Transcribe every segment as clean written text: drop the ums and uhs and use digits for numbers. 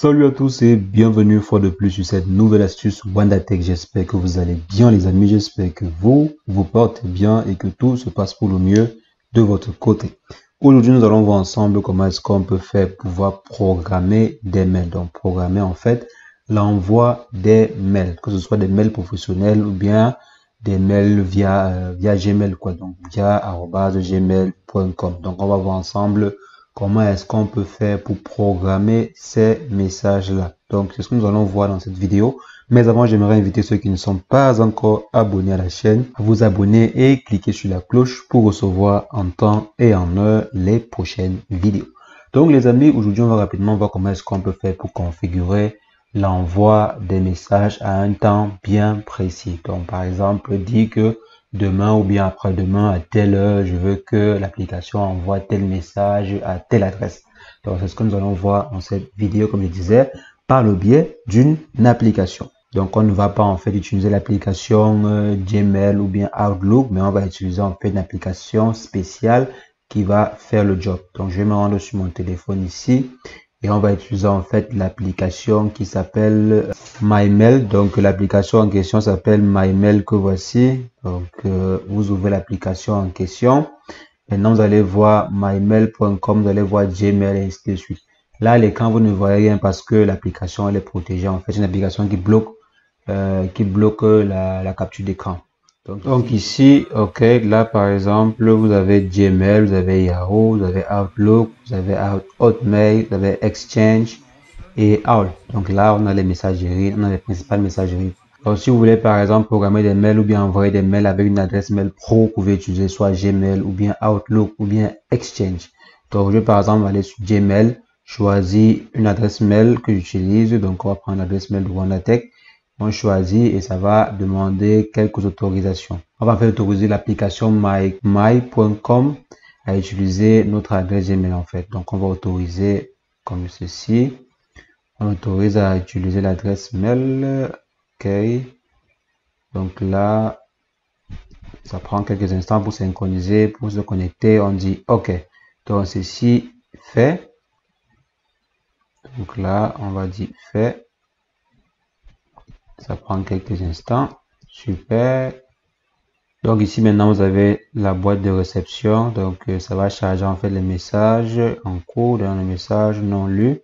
Salut à tous et bienvenue une fois de plus sur cette nouvelle astuce WandaTech. J'espère que vous allez bien les amis, j'espère que vous portez bien et que tout se passe pour le mieux de votre côté. Aujourd'hui nous allons voir ensemble comment est-ce qu'on peut faire pour pouvoir programmer des mails. Donc programmer en fait l'envoi des mails, que ce soit des mails professionnels ou bien des mails via Gmail quoi, donc via @gmail.com. Donc on va voir ensemble comment est-ce qu'on peut faire pour programmer ces messages-là. Donc, c'est ce que nous allons voir dans cette vidéo. Mais avant, j'aimerais inviter ceux qui ne sont pas encore abonnés à la chaîne à vous abonner et cliquer sur la cloche pour recevoir en temps et en heure les prochaines vidéos. Donc, les amis, aujourd'hui, on va rapidement voir comment est-ce qu'on peut faire pour configurer l'envoi des messages à un temps bien précis. Donc, par exemple, dit que demain ou bien après-demain à telle heure, je veux que l'application envoie tel message à telle adresse. Donc, c'est ce que nous allons voir dans cette vidéo, comme je disais, par le biais d'une application. Donc, on ne va pas en fait utiliser l'application Gmail ou bien Outlook, mais on va utiliser en fait une application spéciale qui va faire le job. Donc, je vais me rendre sur mon téléphone ici. Et on va utiliser en fait l'application qui s'appelle MyMail. Donc l'application en question s'appelle MyMail que voici. Donc vous ouvrez l'application en question. Maintenant vous allez voir mymail.com, vous allez voir Gmail et ainsi de suite. Là à l'écran vous ne voyez rien parce que l'application elle est protégée. En fait c'est une application qui bloque la capture d'écran. Donc ici, ok, là par exemple, vous avez Gmail, vous avez Yahoo, vous avez Outlook, vous avez Hotmail, vous avez Exchange et Owl. Donc là, on a les messageries, on a les principales messageries. Donc si vous voulez par exemple programmer des mails ou bien envoyer des mails avec une adresse mail pro, vous pouvez utiliser soit Gmail ou bien Outlook ou bien Exchange. Donc je vais par exemple aller sur Gmail, choisir une adresse mail que j'utilise. Donc on va prendre l'adresse mail de WandaTech. On choisit et ça va demander quelques autorisations. On va faire autoriser l'application my.com à utiliser notre adresse Gmail en fait. Donc on va autoriser comme ceci. On autorise à utiliser l'adresse mail. Ok. Donc là, ça prend quelques instants pour synchroniser, pour se connecter. On dit OK. Donc ceci fait. Donc là, on va dire fait. Ça prend quelques instants. Super. Donc ici maintenant vous avez la boîte de réception. Donc ça va charger en fait les messages en cours, dans les messages non lus.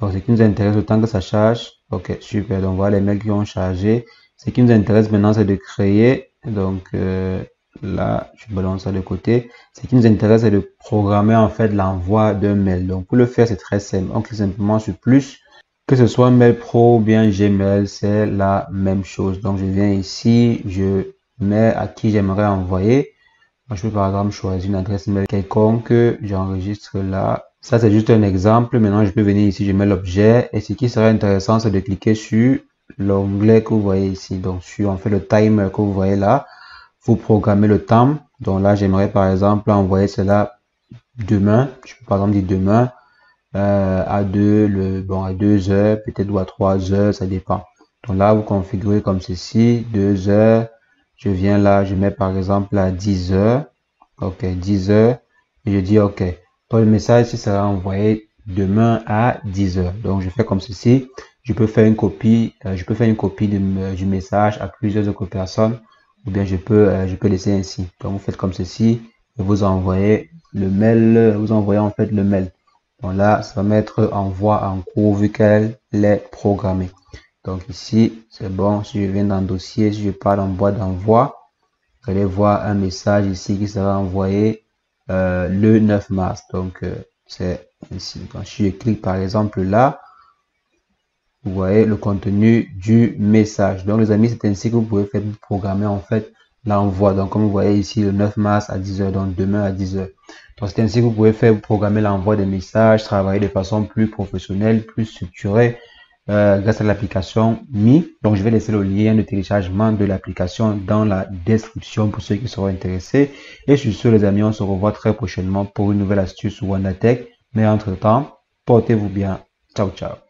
Donc ce qui nous intéresse autant que ça charge. Ok, super. Donc voilà les mails qui ont chargé. Ce qui nous intéresse maintenant c'est de créer. Donc là je balance ça de côté. Ce qui nous intéresse c'est de programmer en fait l'envoi d'un mail. Donc pour le faire c'est très simple. On clique simplement sur plus. Que ce soit Mail Pro ou bien Gmail, c'est la même chose. Donc, je viens ici, je mets à qui j'aimerais envoyer. Moi, je peux par exemple choisir une adresse mail quelconque. J'enregistre là. Ça, c'est juste un exemple. Maintenant, je peux venir ici, je mets l'objet. Et ce qui serait intéressant, c'est de cliquer sur l'onglet que vous voyez ici. Donc, sur en fait le timer que vous voyez là. Vous programmez le temps. Donc là, j'aimerais par exemple envoyer cela demain. Je peux par exemple dire demain. À 2 heures, peut-être ou à 3 heures, ça dépend. Donc là, vous configurez comme ceci, 2 heures. Je viens là, je mets par exemple à 10 heures. Ok, 10 heures. Et je dis OK. Donc le message ici sera envoyé demain à 10 heures. Donc je fais comme ceci. Je peux faire une copie, du message à plusieurs autres personnes. Ou bien je peux laisser ainsi. Donc vous faites comme ceci et vous envoyez le mail, vous envoyez en fait le mail. Donc là, ça va mettre envoi en cours vu qu'elle est programmée. Donc ici, c'est bon. Si je viens dans dossier, si je pars en boîte d'envoi, vous allez voir un message ici qui sera envoyé le 9 mars. Donc c'est ici. Donc si je clique par exemple là, vous voyez le contenu du message. Donc les amis, c'est ainsi que vous pouvez faire programmer en fait l'envoi. Donc comme vous voyez ici le 9 mars à 10 heures, donc demain à 10 heures. Donc c'est ainsi que vous pouvez faire programmer l'envoi des messages, travailler de façon plus professionnelle, plus structurée grâce à l'application Mi. Donc je vais laisser le lien de téléchargement de l'application dans la description pour ceux qui seront intéressés. Et sur ce les amis, on se revoit très prochainement pour une nouvelle astuce WandaTech. Mais entre temps, portez-vous bien. Ciao, ciao.